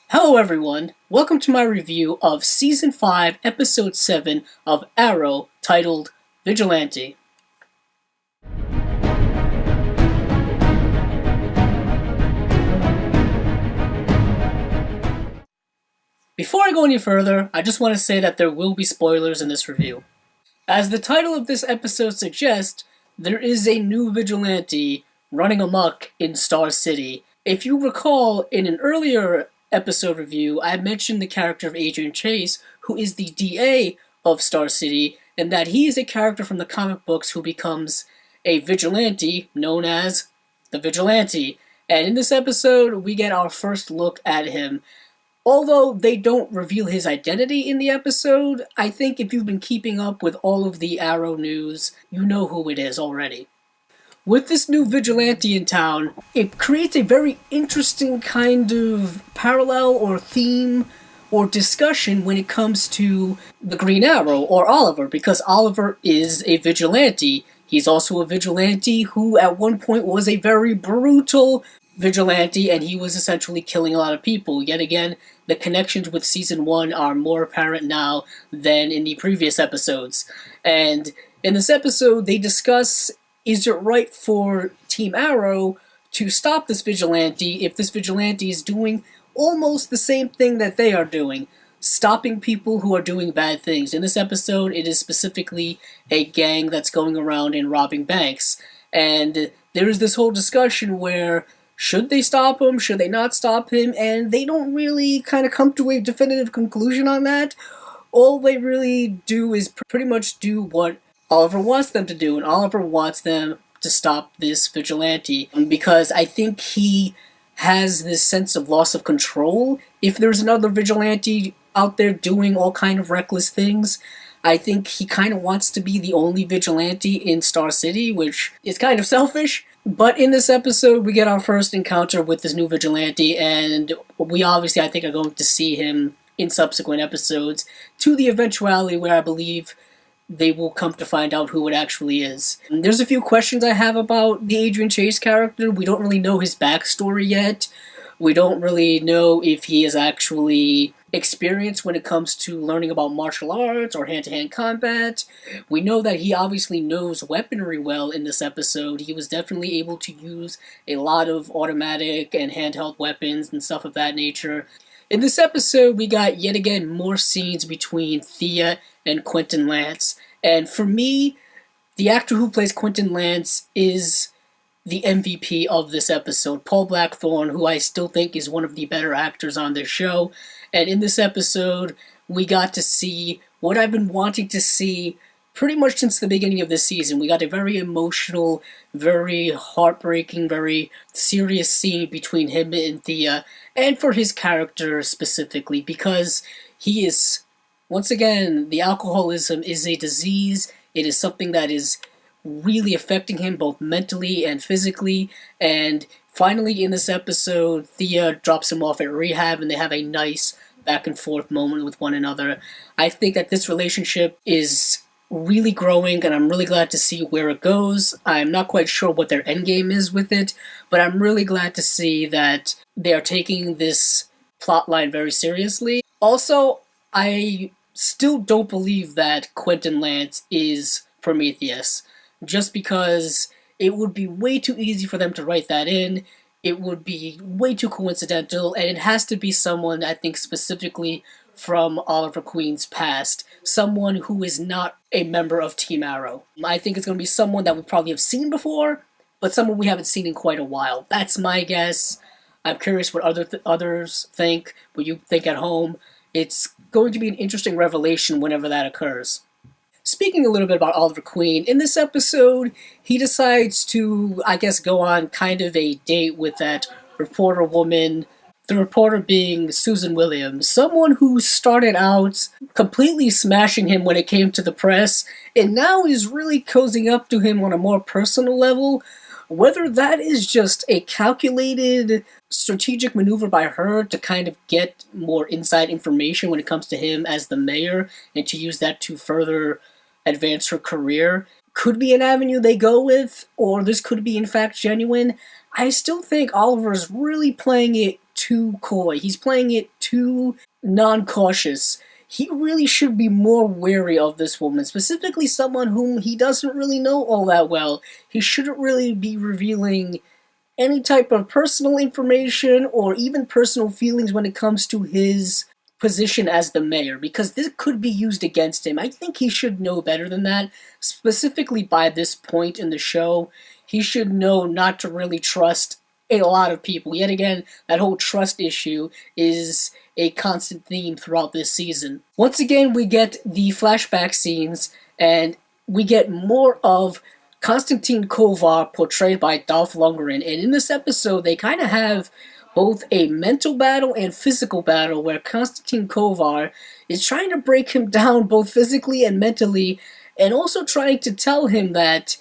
Hello everyone, welcome to my review of Season 5, Episode 7 of Arrow, titled Vigilante. Before I go any further, I just want to say that there will be spoilers in this review. As the title of this episode suggests, there is a new vigilante running amok in Star City. If you recall, in an earlier episode review, I mentioned the character of Adrian Chase, who is the DA of Star City, and that he is a character from the comic books who becomes a vigilante known as the Vigilante. And in this episode, we get our first look at him. Although they don't reveal his identity in the episode, I think if you've been keeping up with all of the Arrow news, you know who it is already. With this new vigilante in town, it creates a very interesting kind of parallel or theme or discussion when it comes to the Green Arrow or Oliver, because Oliver is a vigilante. He's also a vigilante who at one point was a very brutal vigilante, and he was essentially killing a lot of people. Yet again, the connections with Season 1 are more apparent now than in the previous episodes. And in this episode, they discuss, is it right for Team Arrow to stop this vigilante if this vigilante is doing almost the same thing that they are doing, stopping people who are doing bad things. In this episode, it is specifically a gang that's going around and robbing banks. And there is this whole discussion where should they stop him? Should they not stop him? And they don't really kind of come to a definitive conclusion on that. All they really do is pretty much do what Oliver wants them to do, and Oliver wants them to stop this vigilante because I think he has this sense of loss of control. If there's another vigilante out there doing all kind of reckless things, I think he kind of wants to be the only vigilante in Star City, which is kind of selfish. But in this episode, we get our first encounter with this new vigilante, and we obviously, I think, are going to see him in subsequent episodes, to the eventuality where I believe they will come to find out who it actually is. And there's a few questions I have about the Adrian Chase character. We don't really know his backstory yet. We don't really know if he is actually experienced when it comes to learning about martial arts or hand-to-hand combat. We know that he obviously knows weaponry well in this episode. He was definitely able to use a lot of automatic and handheld weapons and stuff of that nature. In this episode, we got yet again more scenes between Thea and Quentin Lance. And for me, the actor who plays Quentin Lance is the MVP of this episode, Paul Blackthorne, who I still think is one of the better actors on this show. And in this episode, we got to see what I've been wanting to see pretty much since the beginning of this season. We got a very emotional, very heartbreaking, very serious scene between him and Thea, and for his character specifically, because he is, once again, the alcoholism is a disease. It is something that is really affecting him both mentally and physically, and finally in this episode, Thea drops him off at rehab and they have a nice back and forth moment with one another. I think that this relationship is really growing, and I'm really glad to see where it goes. I'm not quite sure what their endgame is with it, but I'm really glad to see that they are taking this plotline very seriously. Also, I still don't believe that Quentin Lance is Prometheus, just because it would be way too easy for them to write that in. It would be way too coincidental, and it has to be someone, I think, specifically from Oliver Queen's past. Someone who is not a member of Team Arrow. I think it's going to be someone that we probably have seen before, but someone we haven't seen in quite a while. That's my guess. I'm curious what others think, what you think at home. It's going to be an interesting revelation whenever that occurs. Speaking a little bit about Oliver Queen, in this episode, he decides to, I guess, go on kind of a date with that reporter woman, the reporter being Susan Williams, someone who started out completely smashing him when it came to the press, and now is really cozying up to him on a more personal level. Whether that is just a calculated strategic maneuver by her to kind of get more inside information when it comes to him as the mayor, and to use that to further advance her career, could be an avenue they go with, or this could be in fact genuine. I still think Oliver's really playing it too coy. He's playing it too non-cautious. He really should be more wary of this woman, specifically someone whom he doesn't really know all that well. He shouldn't really be revealing any type of personal information or even personal feelings when it comes to his position as the mayor, because this could be used against him. I think he should know better than that. Specifically by this point in the show, he should know not to really trust a lot of people. Yet again, that whole trust issue is a constant theme throughout this season. Once again, we get the flashback scenes, and we get more of Konstantin Kovar, portrayed by Dolph Lundgren. And in this episode, they kind of have both a mental battle and physical battle, where Konstantin Kovar is trying to break him down both physically and mentally, and also trying to tell him that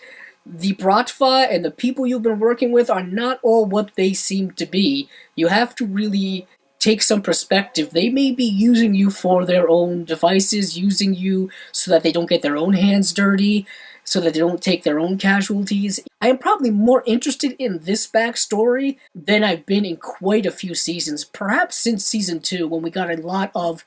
the Bratva and the people you've been working with are not all what they seem to be. You have to really take some perspective. They may be using you for their own devices, using you so that they don't get their own hands dirty, so that they don't take their own casualties. I am probably more interested in this backstory than I've been in quite a few seasons, perhaps since season 2, when we got a lot of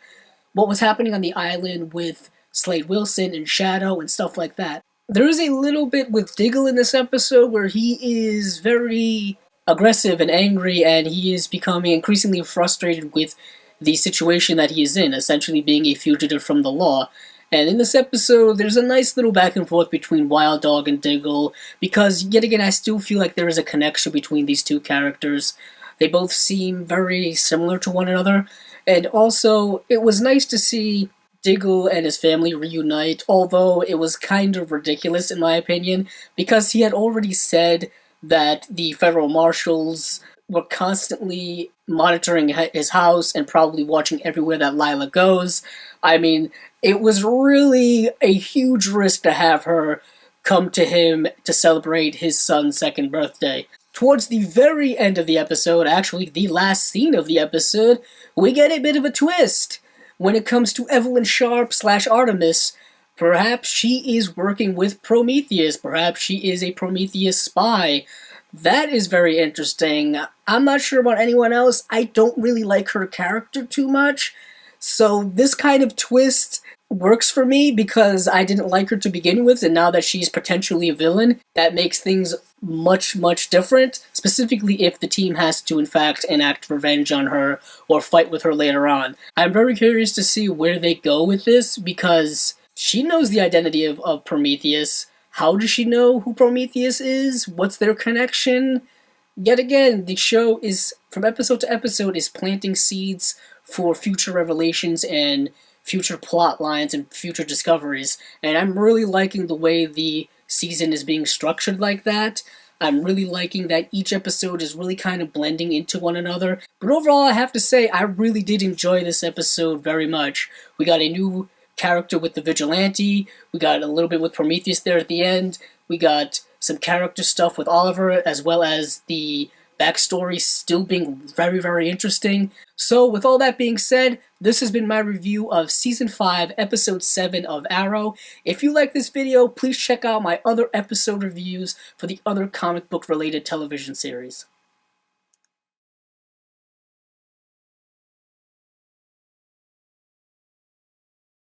what was happening on the island with Slade Wilson and Shadow and stuff like that. There is a little bit with Diggle in this episode where he is very aggressive and angry, and he is becoming increasingly frustrated with the situation that he is in, essentially being a fugitive from the law. And in this episode, there's a nice little back and forth between Wild Dog and Diggle, because yet again, I still feel like there is a connection between these two characters. They both seem very similar to one another, and also, it was nice to see Diggle and his family reunite, although it was kind of ridiculous in my opinion, because he had already said that the federal marshals were constantly monitoring his house and probably watching everywhere that Lila goes. I mean, it was really a huge risk to have her come to him to celebrate his son's 2nd birthday. Towards the very end of the episode, actually the last scene of the episode, we get a bit of a twist. When it comes to Evelyn Sharp / Artemis, perhaps she is working with Prometheus. Perhaps she is a Prometheus spy. That is very interesting. I'm not sure about anyone else. I don't really like her character too much. So this kind of twist works for me because I didn't like her to begin with, and now that she's potentially a villain, that makes things much, much different, specifically if the team has to, in fact, enact revenge on her or fight with her later on. I'm very curious to see where they go with this, because she knows the identity of Prometheus. How does she know who Prometheus is? What's their connection? Yet again, the show is, from episode to episode, is planting seeds for future revelations and future plot lines and future discoveries, and I'm really liking the way the season is being structured like that. I'm really liking that each episode is really kind of blending into one another, but overall I have to say I really did enjoy this episode very much. We got a new character with the Vigilante, we got a little bit with Prometheus there at the end, we got some character stuff with Oliver, as well as the backstory still being very, very interesting. So with all that being said, this has been my review of Season 5, Episode 7 of Arrow. If you like this video, please check out my other episode reviews for the other comic book related television series.